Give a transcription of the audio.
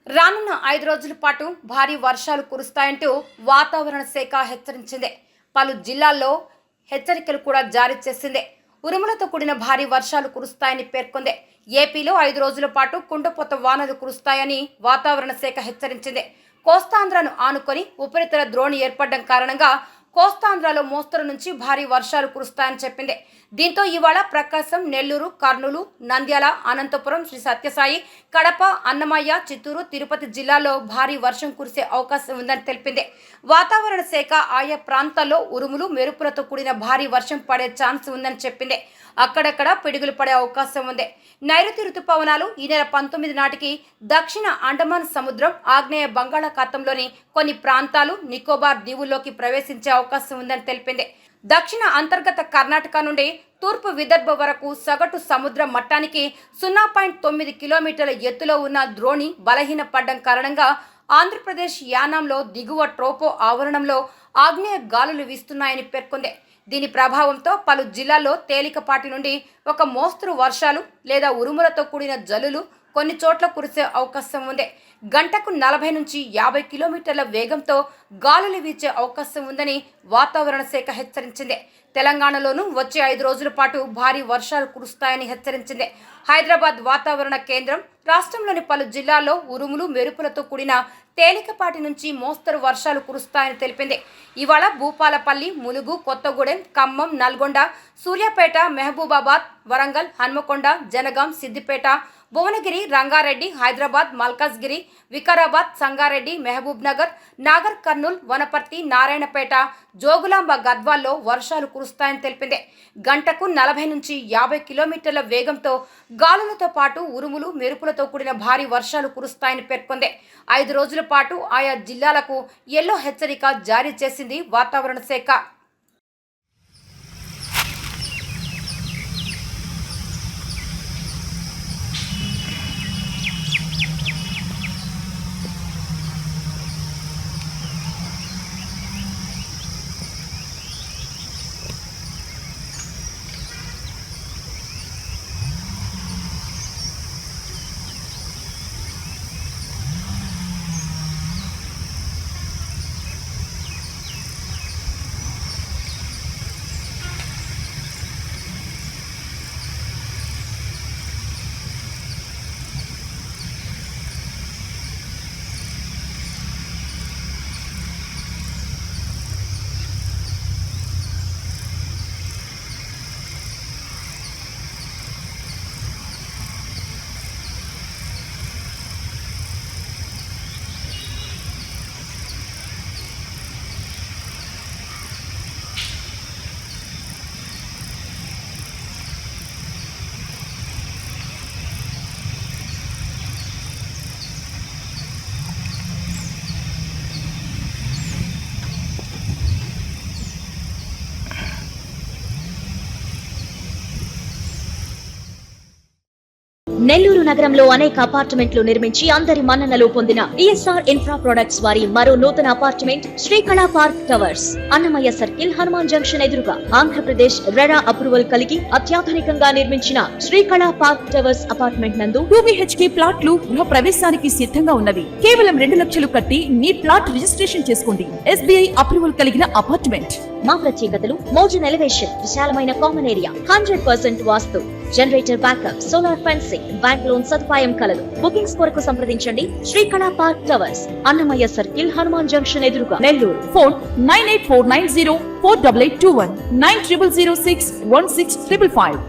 రానున్న 5 రోజుల పాటు భారీ వర్షాలు కురుస్తాయంటూ వాతావరణ శాఖ హెచ్చరించింది. పలు జిల్లాల్లో హెచ్చరికలు కూడా జారీ చేసింది. ఉరుములతో కూడిన భారీ వర్షాలు కురుస్తాయని పేర్కొంది. ఏపీలో 5 రోజుల పాటు కుండపోత వానలు కురుస్తాయని వాతావరణ శాఖ హెచ్చరించింది. కోస్తాంధ్రను ఆనుకొని ఉపరితల ద్రోణి ఏర్పడడం కారణంగా కోస్తాంధ్రలో మోస్తరు నుంచి భారీ వర్షాలు కురుస్తాయని చెప్పింది. దీంతో ఇవాళ ప్రకాశం, నెల్లూరు, కర్నూలు, నంద్యాల, అనంతపురం, శ్రీ సత్యసాయి, కడప, అన్నమయ్య, చిత్తూరు, తిరుపతి జిల్లాల్లో భారీ వర్షం కురిసే అవకాశం ఉందని తెలిపింది. వాతావరణ శాఖ ఆయా ప్రాంతాల్లో ఉరుములు, మెరుపులతో కూడిన భారీ వర్షం పడే ఛాన్స్ ఉందని చెప్పింది. అక్కడక్కడ పిడుగులు పడే అవకాశం ఉంది. నైరుతి రుతుపవనాలు ఈ నెల 19 నాటికి దక్షిణ అండమాన్ సముద్రం, ఆగ్నేయ బంగాళాఖాతంలోని కొన్ని ప్రాంతాలు, నికోబార్ దీవుల్లోకి ప్రవేశించే అవకాశం ఉందని తెలిపింది. దక్షిణ అంతర్గత కర్ణాటక నుండి తూర్పు విదర్భ వరకు సగటు సముద్ర మట్టానికి 0.9 కిలోమీటర్ల ఎత్తులో ఉన్న ద్రోణి బలహీనపడడం కారణంగా ఆంధ్రప్రదేశ్ యానాంలో దిగువ ట్రోపో ఆవరణంలో ఆగ్నేయ గాలులు వీస్తున్నాయని పేర్కొంది. దీని ప్రభావంతో పలు జిల్లాల్లో తేలికపాటి నుండి ఒక మోస్తరు వర్షాలు లేదా ఉరుములతో కూడిన జల్లులు కొన్ని చోట్ల కురిసే అవకాశం ఉంది. గంటకు 40 నుంచి 50 కిలోమీటర్ల వేగంతో గాలులు వీచే అవకాశం ఉందని వాతావరణ శాఖ హెచ్చరించింది. తెలంగాణలోనూ వచ్చే 5 రోజుల పాటు భారీ వర్షాలు కురుస్తాయని హెచ్చరించింది. హైదరాబాద్ వాతావరణ కేంద్రం రాష్ట్రంలోని పలు జిల్లాల్లో ఉరుములు, మెరుపులతో కూడిన తేలికపాటి నుంచి మోస్తరు వర్షాలు కురుస్తాయని తెలిపింది. ఇవాళ భూపాలపల్లి, ములుగు, కొత్తగూడెం, ఖమ్మం, నల్గొండ, సూర్యాపేట, మహబూబాబాద్, వరంగల్, హన్మకొండ, జనగాం, సిద్దిపేట, భువనగిరి, రంగారెడ్డి, హైదరాబాద్, మల్కాజ్గిరి, వికారాబాద్, సంగారెడ్డి, మహబూబ్ నగర్, నాగర్ కర్నూల్, వనపర్తి, నారాయణపేట, జోగులాంబ, గద్వాల్లో వర్షాలు కురుస్తాయని తెలిపింది. గంటకు 40 నుంచి 50 కిలోమీటర్ల వేగంతో గాలులతో పాటు ఉరుములు, మెరుపులతో కూడిన భారీ వర్షాలు కురుస్తాయని పేర్కొంది. 5 రోజుల పాటు ఆయా జిల్లాలకు యెల్లో హెచ్చరిక జారీ చేసింది వాతావరణ శాఖ. నెల్లూరు నగరంలో అనేక అపార్ట్మెంట్లు నిర్మించి అందరి మన్ననలు పొందిన ఈఎస్ఆర్ ఇన్ఫ్రా ప్రొడక్ట్స్ వారి మరో నూతన apartment Srikala Park Towers, Annamayya Circle, Hanuman Junction ఎదురుగా ఆంధ్రప్రదేశ్ రెరా అప్రూవల్ కలిగి అత్యాధునికంగా నిర్మించిన శ్రీకళా పార్క్ టవర్స్ అపార్ట్మెంట్ నందు 2 BHK ప్లాట్లు గృహ ప్రవేశానికి సిద్ధంగా ఉన్నవి. కేవలం 2 లక్షలు కట్టి మీ ప్లాట్ రిజిస్ట్రేషన్ చేసుకోండి. SBI అప్రూవల్ కలిగిన అపార్ట్మెంట్. మా ప్రత్యేకతలు: మోడర్న్ ఎలివేషన్, విశాలమైన common area, 100% vastu, generator backup, solar fencing, bank loan సదుపాయం కలదు. బుకింగ్స్ కొరకు సంప్రదించండి. Srikala Park Towers, Annamayya Circle, Hanuman Junction ఎదురుగా, నెల్లూరు. ఫోన్ 9849048821 90061655.